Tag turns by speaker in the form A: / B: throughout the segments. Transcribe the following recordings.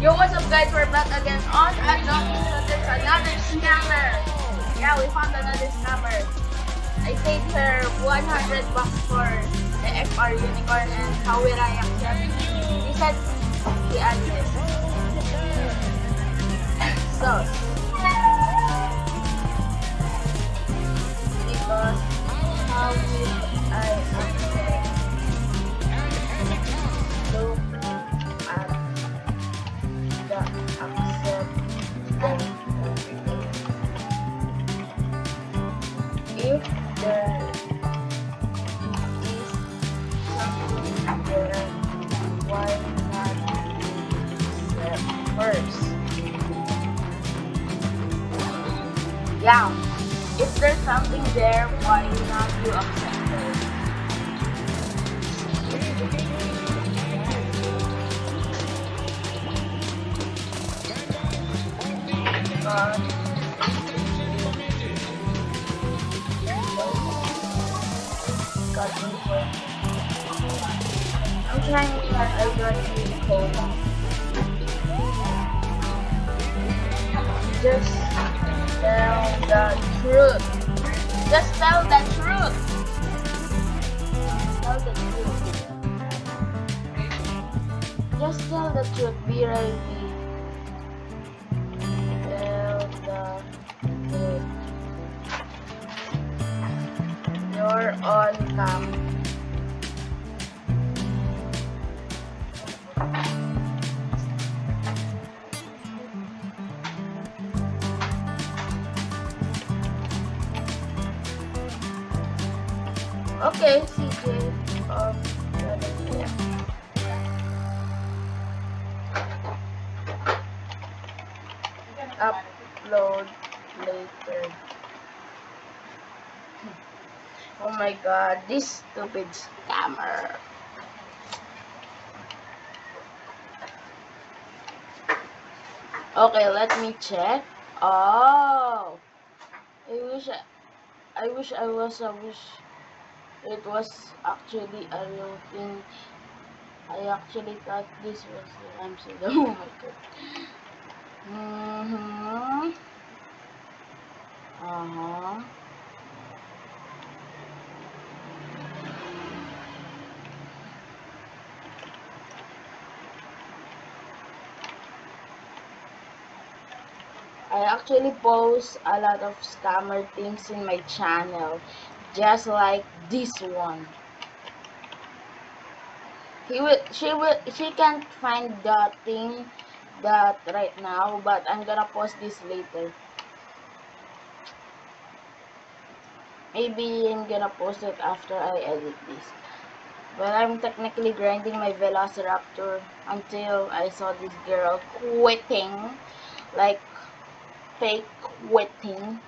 A: Yo, what's up guys? We're back again on Adobe. So there's another scammer. Yeah, we found another scammer. I paid her 100 bucks for the FR unicorn and how we reacted. He said he had this. So, because how will I accept? Look at the accept if there is something there, why not accept first? Yeah, if there's something there, why not you accept it? But I'm trying to get a good code. Just tell the truth. Just tell the truth. Tell the truth. Just tell the truth. Be ready. Tell the truth. You're on cam. Okay, CJ. Yeah. Upload later. Oh my god, this stupid scammer. Okay, let me check. Oh, I wish I wish it was actually a real thing. I actually thought this was the MC. Oh my god. I actually post a lot of scammer things in my channel, just like this one. She can't find the thing that right now, but I'm gonna post this later. Maybe I'm gonna post it after I edit this. But I'm technically grinding my Velociraptor until I saw this girl quitting, like fake quitting.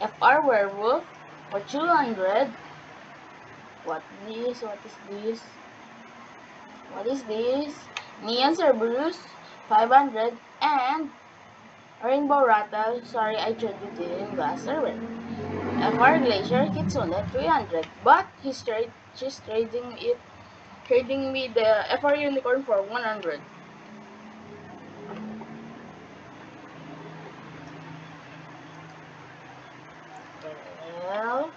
A: FR werewolf for 200. What this? What is this? What is this? Neon Cerberus 500 and Rainbow Rattle. Sorry, I traded it in glass server. FR Glacier Kitsune 300, but she's trading me the FR Unicorn for 100. Well,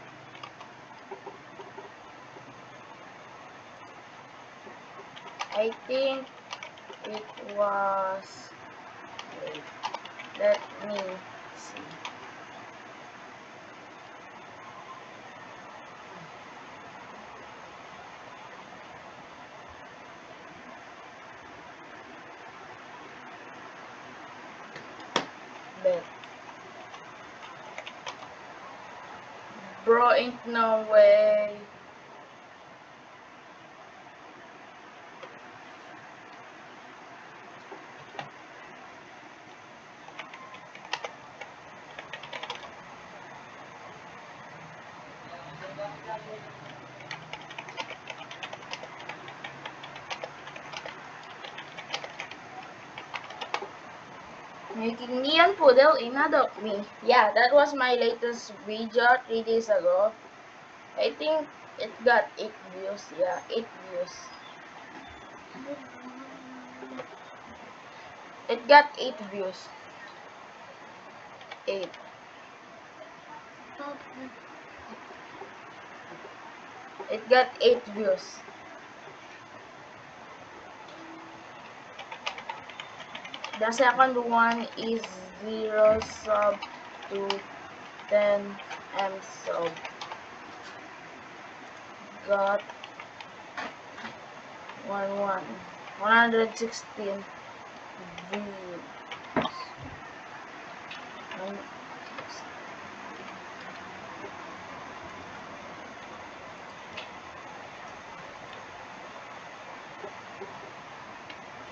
A: I think it was. Wait, let me see. Bet. Bro, ain't no way. Making Neon Poodle in Adopt Me. Yeah, that was my latest video 3 days ago. I think it got 8 views. Yeah, 8 views. It got 8 views. 8. It got 8 views. The second one is 0 sub to 10 M sub. Got 116 views.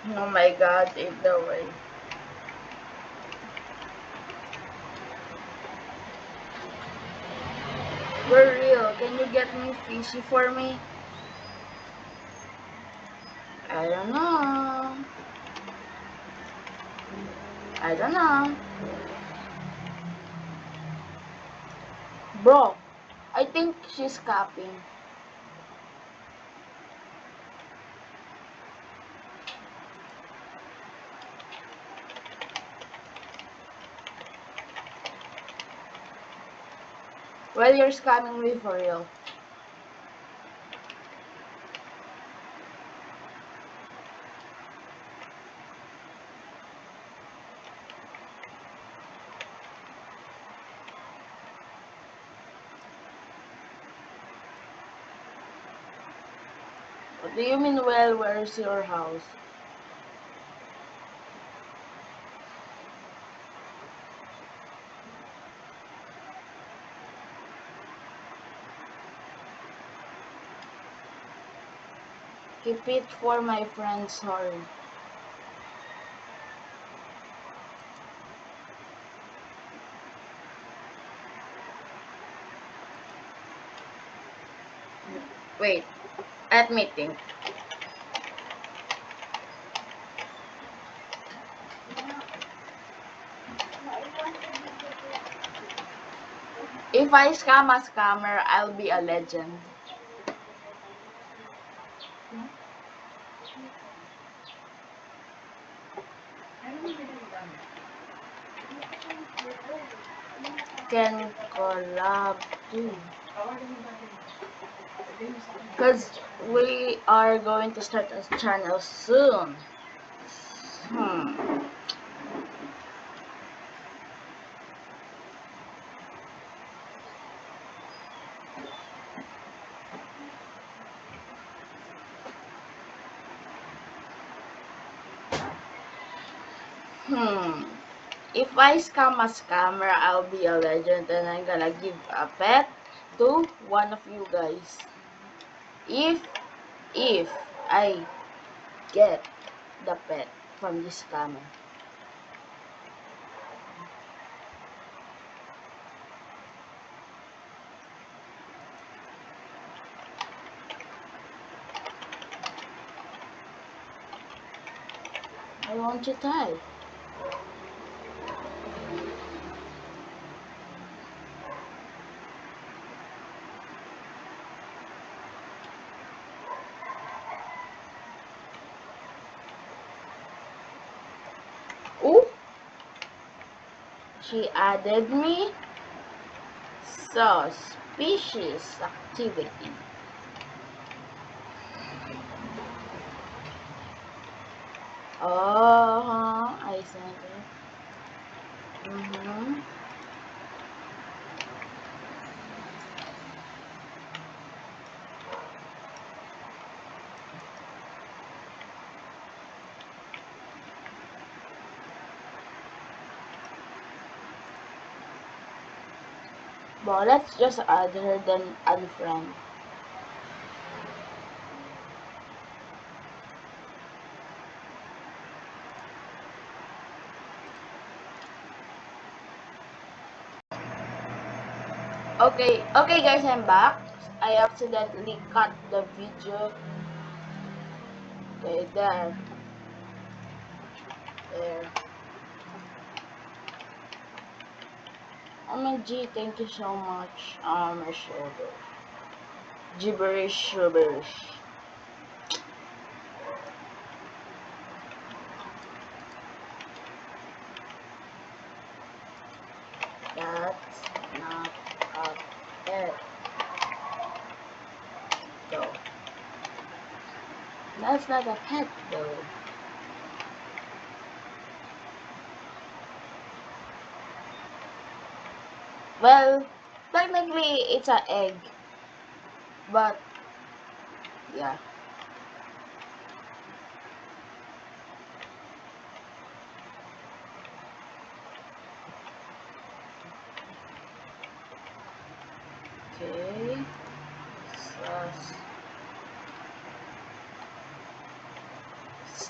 A: Oh my god, either way. For real, can you get me fishy for me? I don't know. I don't know. Bro, I think she's copying. Well, you're scamming me for real. What do you mean, well, where's your house? Keep it for my friends, sorry. Wait, let me think. If I scam a scammer, I'll be a legend. Can collab too. Because we are going to start a channel soon. Hmm. If I scam a scammer, I'll be a legend and I'm gonna give a pet to one of you guys. If I get the pet from this scammer. I want you tie. Oh, she added me. Suspicious activity. Oh, I sent it. Well, let's just add her then unfriend. Okay guys, I'm back. I accidentally cut the video. Okay, there. OMG, thank you so much. My shoulder. Gibberish. That's not a pet, though. That's not a pet, though. Well, technically, it's an egg. But, yeah. Okay. Sus.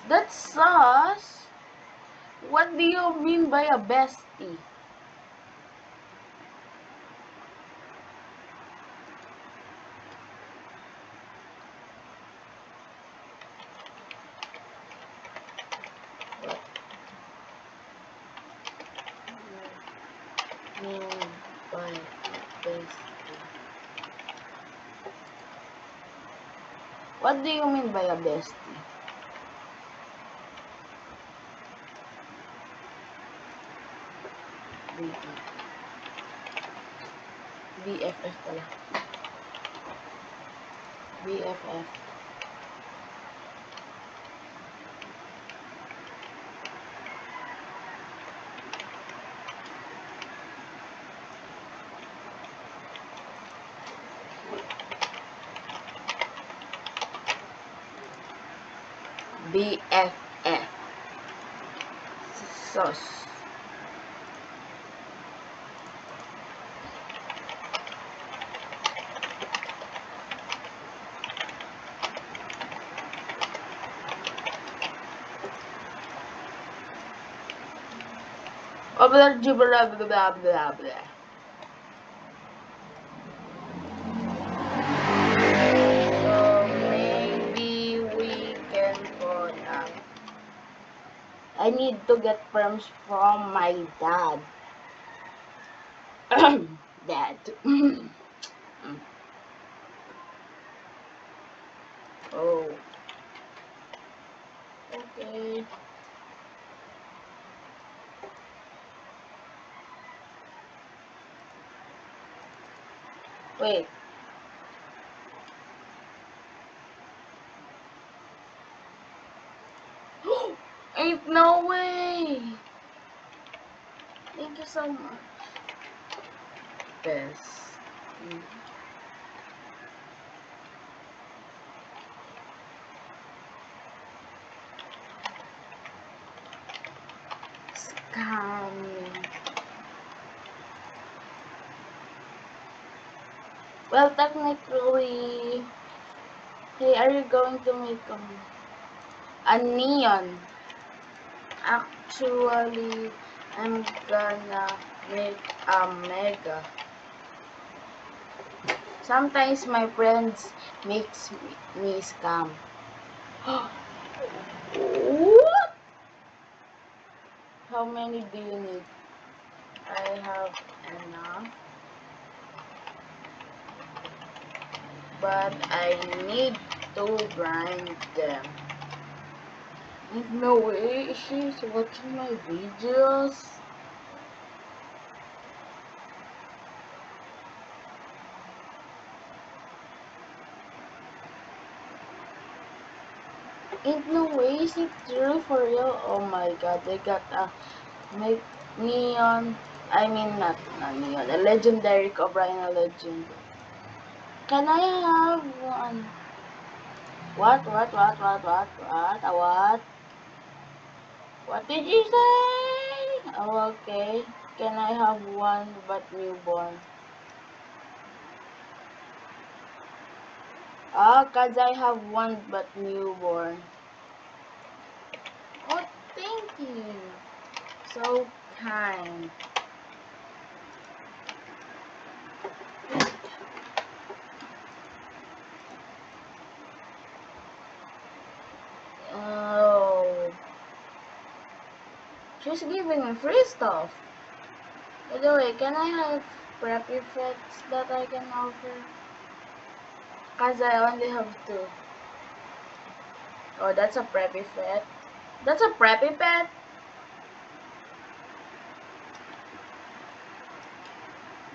A: That's sus? What do you mean by a bestie? What do you mean by a bestie? What do you mean by a bestie? BFF pala. BFF. BFF. Sus. Blah blah blah blah blah blah. So maybe we can go now. I need to get perms from my dad. Dad. Oh. Okay. Wait. Ain't no way. Thank you so much. Best. Scamming. Well, technically, hey, are you going to make a neon? Actually, I'm gonna make a mega. Sometimes my friends makes me scam. What? How many do you need? I have enough, but I need to grind them. Ain't no way she's watching my videos. Ain't no way, is it true for real? Oh my god, they got a neon. I mean, not neon, a legendary Cobra and a legend. Can I have one? What? What did you say? Oh, okay. Can I have one but newborn? Ah, cause I have one but newborn. Oh, thank you. So kind. Oh, she's giving me free stuff. By the way, can I have preppy pets that I can offer? Cause I only have two. Oh, that's a preppy pet. That's a preppy pet?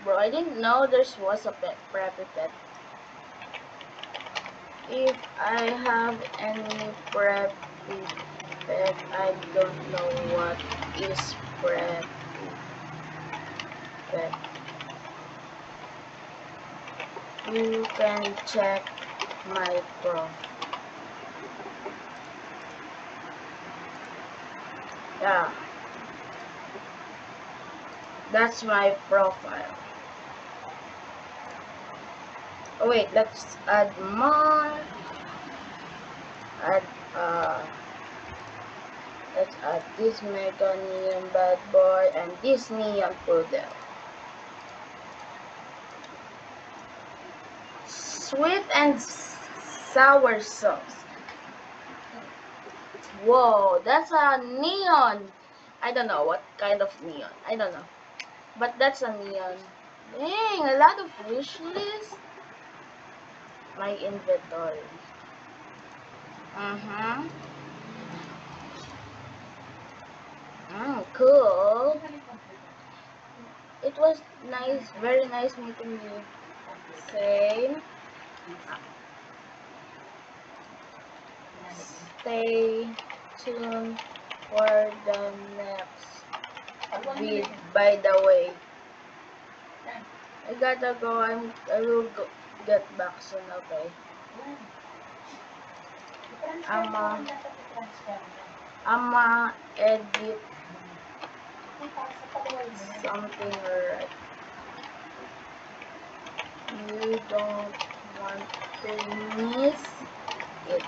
A: Bro, I didn't know there was a preppy pet. If I have any preppy pet, I don't know what is preppy pet. You can check my profile. Yeah, that's my profile. Oh wait, let's add more. Add let's add this mega neon bad boy and this neon poodle. Sweet and sour sauce. Whoa, that's a neon. I don't know what kind of neon. I don't know. But that's a neon. Dang, a lot of wish list. My inventory. Mm-hmm. Cool. It was nice, very nice meeting you. Same. Stay tuned for the next vid. By the way, I gotta go. I will go, get back soon. Okay. I'ma I'ma edit something right. You don't want to miss it.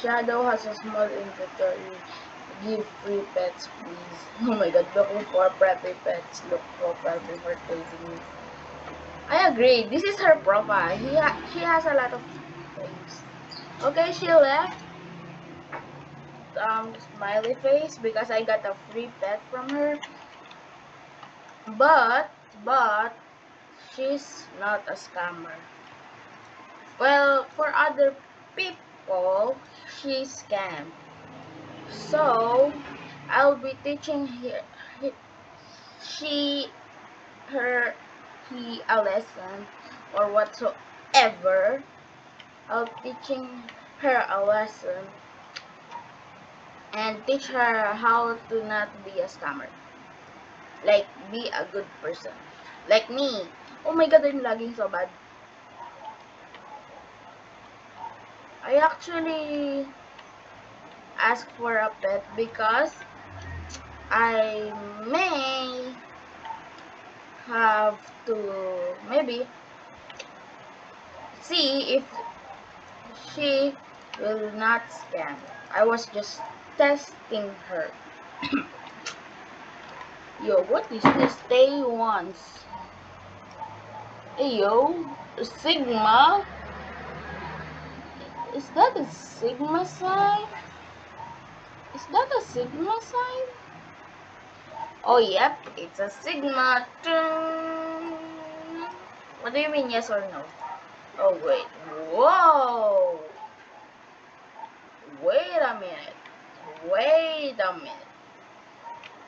A: Shadow has a small inventory. Give free pets, please. Oh my god, looking for preppy pets. Look for preppy for me. I agree. This is her profile. She has a lot of things. Okay, she left. Smiley face because I got a free pet from her. But she's not a scammer. Well, for other people, she's scam. So I'll be teaching she, her, he a lesson or whatsoever. I'll teaching her a lesson and teach her how to not be a scammer. Like, be a good person. Like me. Oh my god, I'm lagging so bad. I actually asked for a pet because I may have to maybe see if she will not scam. I was just testing her. Yo, what is this? Stay once. Hey yo, Sigma? Is that a Sigma sign? Is that a Sigma sign? Oh, yep, it's a Sigma. What do you mean, yes or no? Oh, wait. Whoa! Wait a minute. Wait a minute.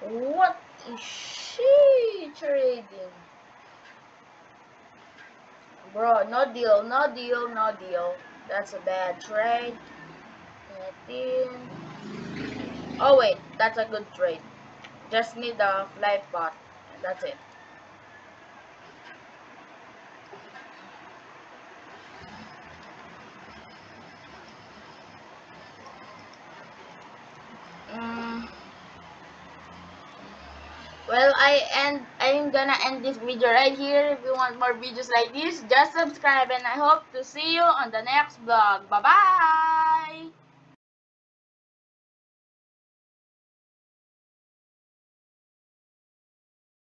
A: What is she trading? Bro, no deal, no deal, no deal. That's a bad trade. 13. Oh, wait, that's a good trade. Just need a fly pot. That's it. Mm, well, I'm gonna end this video right here. If you want more videos like this, just subscribe and I hope to see you on the next vlog. Bye bye.